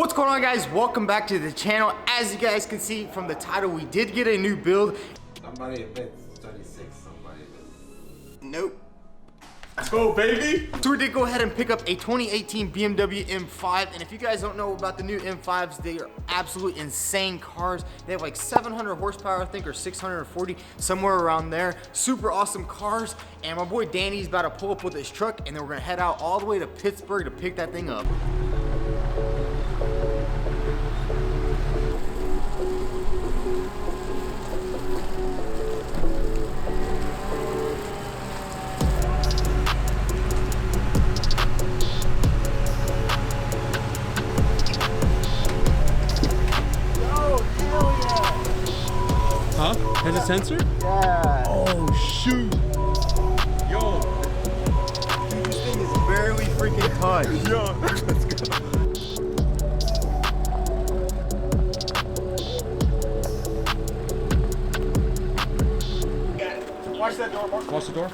What's going on, guys? Welcome back to the channel. As you guys can see from the title, we did get a new build. Somebody admits 26, somebody admits. Nope. Let's go, baby! So we did go ahead and pick up a 2018 BMW M5, and if you guys don't know about the new M5s, they are absolutely insane cars. They have like 700 horsepower, I think, or 640, somewhere around there. Super awesome cars, and my boy Danny's about to pull up with his truck, and then we're gonna head out all the way to Pittsburgh to pick that thing up. Huh? Has a sensor? Yeah. Oh, shoot. Yo. Dude, this thing is barely freaking touched. Yo, let's go. Watch that door, Mark. Watch the door.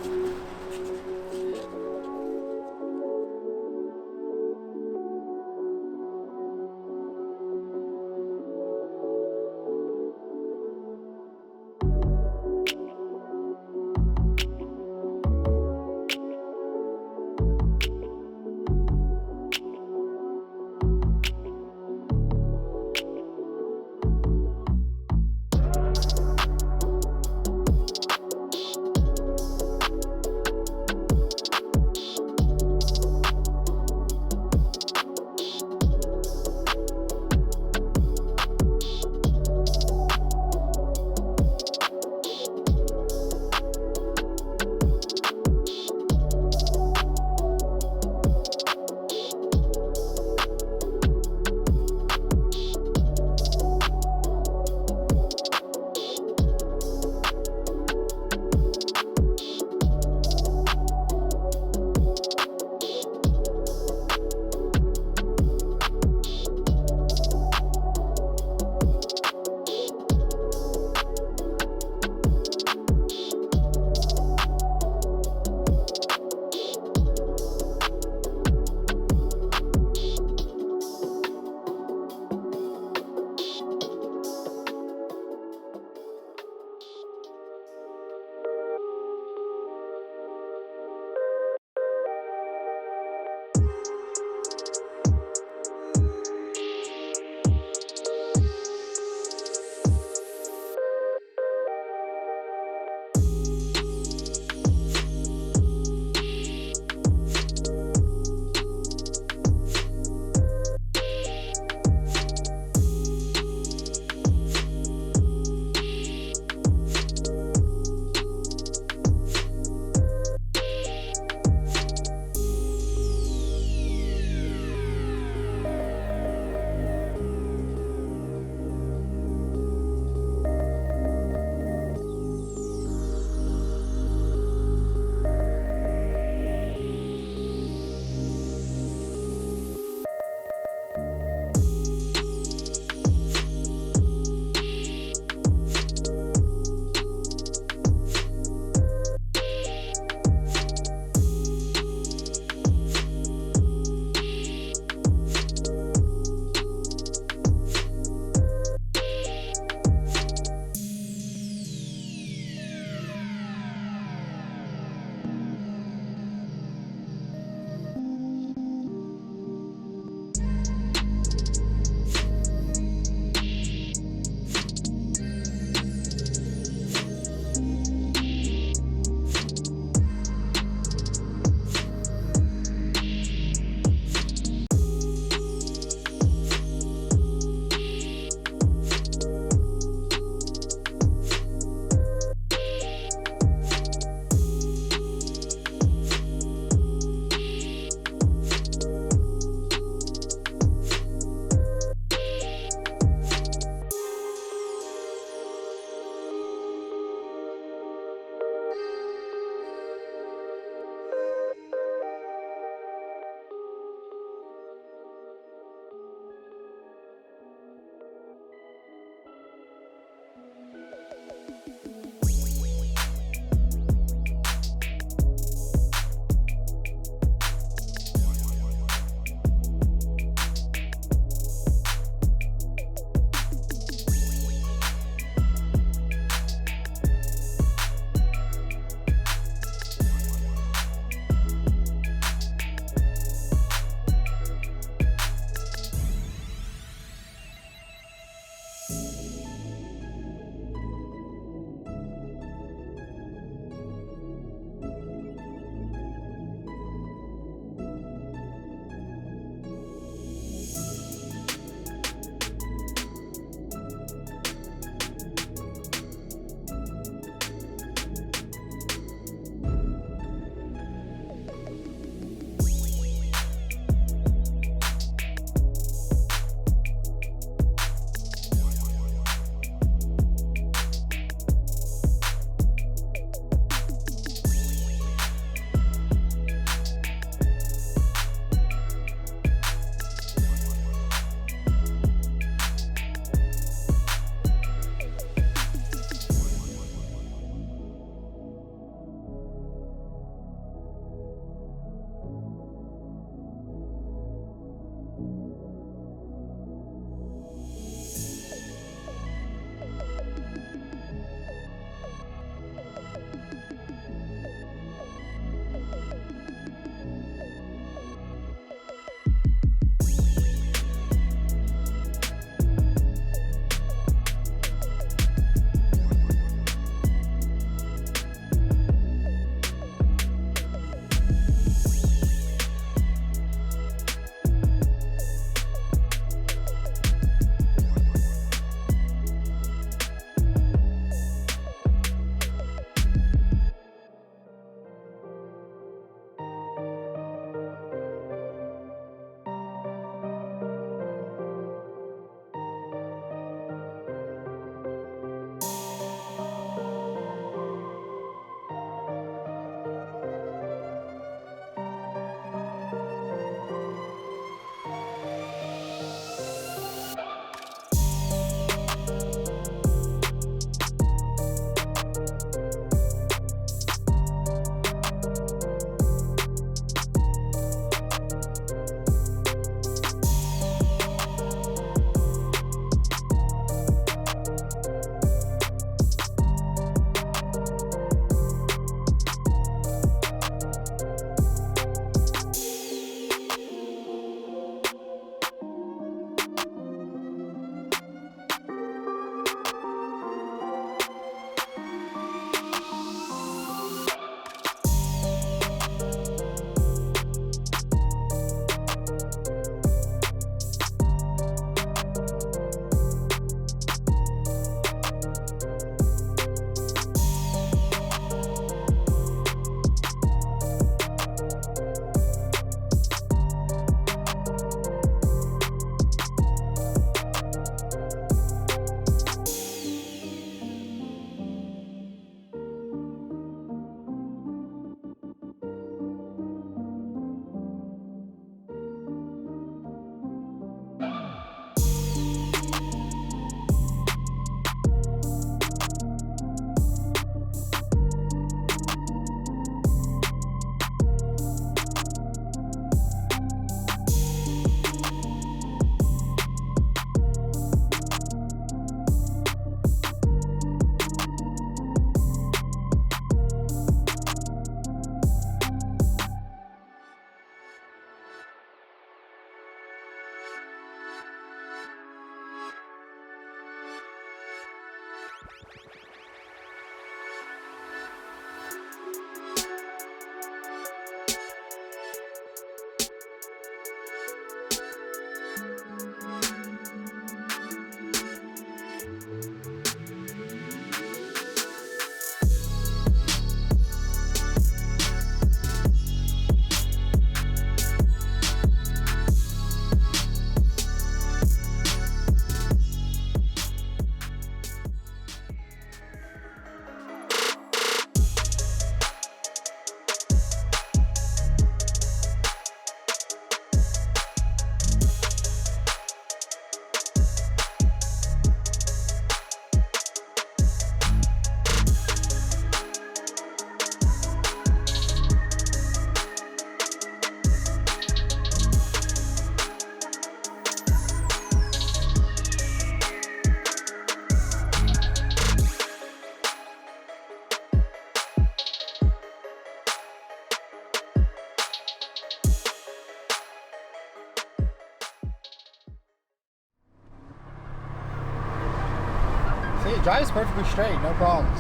It drives perfectly straight, no problems.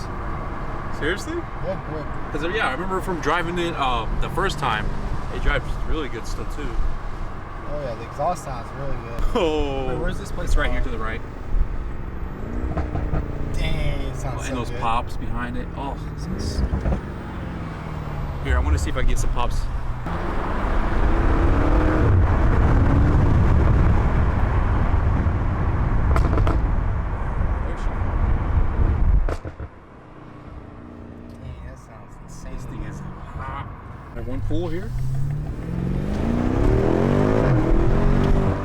Seriously? Yeah, good. Because yeah, I remember from driving it the first time, it drives really good still too. Oh yeah, the exhaust sounds really good. Oh. Wait, where's this place? It's right here to the right. Dang, it sounds so And those good. pops behind it. Oh. Here, I want to see if I can get some pops. Dang, that sounds insane. This thing is hot. I have one pool here.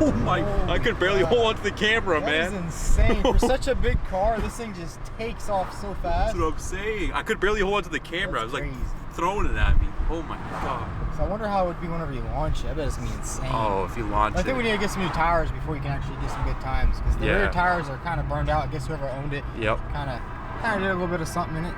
Oh my, I could barely hold onto the camera, man. That is insane. For such a big car, this thing just takes off so fast. That's what I'm saying. I could barely hold onto the camera. That's I was like crazy. throwing it at me. Oh my god. So I wonder how it would be whenever you launch it. I bet it's gonna be insane. Oh, if you launch I think we need to get some new tires before you can actually get some good times, because the rear tires are kind of burned out. I guess whoever owned it Yep. kind of did a little bit of something in it.